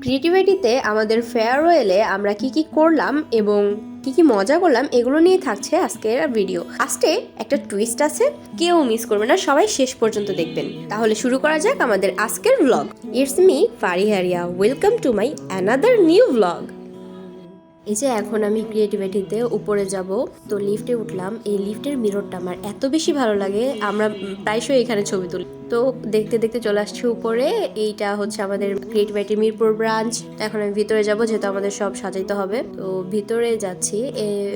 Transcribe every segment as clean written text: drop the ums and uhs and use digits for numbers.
ক্রিয়েটিভিটিতে আমাদের ফেয়ারওয়েলে আমরা কি করলাম এবং কি মজা করলাম এগুলো নিয়ে থাকছে আজকের ভিডিও। ফার্স্টে একটা টুইস্ট আছে, কেউ মিস করবে না, সবাই শেষ পর্যন্ত দেখবেন। তাহলে শুরু করা যাক আমাদের আজকের blog. It's me Fariharia, welcome to my another new blog. এই যে এখন আমি ক্রিয়েটিভিটিতে উপরে যাব, তো লিফটে উঠলাম। এই লিফটের মিররটা আমার এত বেশি ভালো লাগে, আমরা প্রায়শই এখানে ছবি তুলি। তো দেখতে দেখতে চলে আসছি উপরে। এইটা হচ্ছে আমাদের ক্রিয়েটিভিটি মিরপুর ব্রাঞ্চ। এখন আমি ভিতরে যাব, যেহেতু আমাদের সব সাজাইতে হবে। তো ভিতরে যাচ্ছি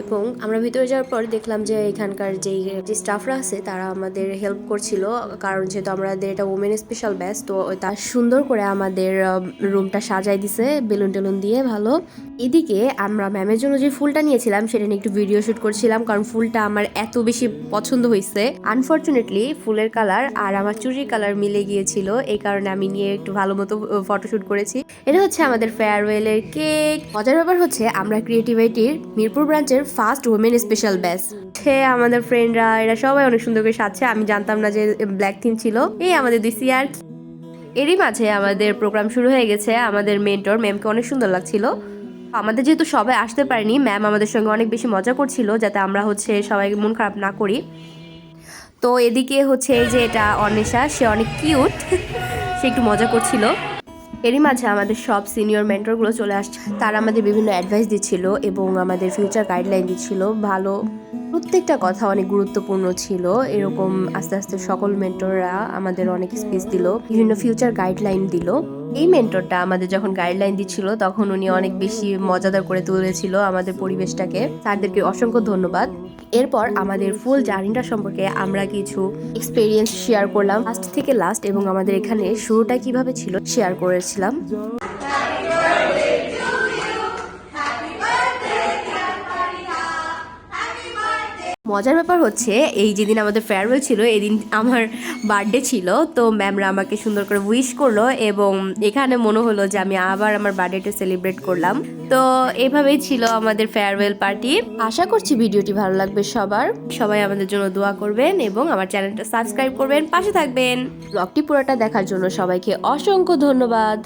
এবং আমরা ভিতরে যাওয়ার পর দেখলাম যে এখানকার যে স্টাফরা আছে তারা আমাদের হেল্প করছিল, কারণ যেহেতু আমাদের এটা ওমেন স্পেশাল ব্যাচ, তো তার সুন্দর করে আমাদের রুমটা সাজাই দিছে বেলুন টেলুন দিয়ে ভালো। এদিকে আমরা ম্যামের জন্য যে ফুলটা নিয়েছিলাম সেটা নিয়ে একটু ভিডিও শুট করছিলাম, কারণ ফুলটা আমার এত বেশি পছন্দ হয়েছে। আনফর্চুনেটলি ফুলের কালার আর আমার চুড়ির কালার মিলে গিয়েছিল, এই কারণে আমি নিয়ে একটু ভালো মতো ফটোশুট করেছি। এটা হচ্ছে আমাদের ফেয়ারওয়েলের কেক। মজার ব্যাপার হচ্ছে আমরা ক্রিয়েটিভিটির মিরপুর ব্রাঞ্চের ফার্স্ট ওমেন স্পেশাল ব্যাচ। আমাদের ফ্রেন্ডরা এরা সবাই অনেক সুন্দর করে সাজছে, আমি জানতাম না যে ব্ল্যাক থিম ছিল। এই আমাদের দিছি আর এরই মাঝে আমাদের প্রোগ্রাম শুরু হয়ে গেছে। আমাদের মেন্টর ম্যামকে অনেক সুন্দর লাগছিল। আমাদের যেহেতু সবাই আসতে পারেনি, ম্যাম আমাদের সঙ্গে অনেক বেশি মজা করছিল যাতে আমরা সবাই মন খারাপ না করি। তো এদিকে এই যে এটা অনিশা, সে অনেক কিউট, সে একটু মজা করছিল। এরই মাঝে আমাদের সব সিনিয়র মেন্টরগুলো চলে আসছে, তারা আমাদের বিভিন্ন অ্যাডভাইস দিচ্ছিল এবং আমাদের ফিউচার গাইডলাইন দিচ্ছিল। ভালো, প্রত্যেকটা কথা অনেক গুরুত্বপূর্ণ ছিল। এরকম আস্তে আস্তে সকল মেন্টররা আমাদের অনেক স্পিচ দিল, বিভিন্ন ফিউচার গাইডলাইন দিল। এই মেন্টরটা আমাদের যখন গাইডলাইন দিচ্ছিল তখন উনি অনেক বেশি মজাদার করে তুলেছিল আমাদের পরিবেশটাকে। তাদেরকে অসংখ্য ধন্যবাদ। এরপর আমাদের ফুল জার্নিটা সম্পর্কে আমরা কিছু এক্সপেরিয়েন্স শেয়ার করলাম, ফার্স্ট থেকে লাস্ট, এবং আমাদের এখানে শুরুটা কিভাবে ছিল শেয়ার করেছিলাম। মজার ব্যাপার হচ্ছে এই যেদিন আমাদের ফেয়ারওয়েল ছিল এদিন আমার বার্থডে ছিল, তো ম্যামরা আমাকে সুন্দর করে উইশ করলো এবং এখানে মনে হলো যে আমি আবার আমার বার্থডেটা সেলিব্রেট করলাম। তো এভাবেই ছিল আমাদের ফেয়ারওয়েল পার্টি। আশা করছি ভিডিওটি ভালো লাগবে সবাই আমাদের জন্য দোয়া করবেন এবং আমার চ্যানেলটা সাবস্ক্রাইব করবেন, পাশে থাকবেন। ব্লগটি পুরোটা দেখার জন্য সবাইকে অসংখ্য ধন্যবাদ।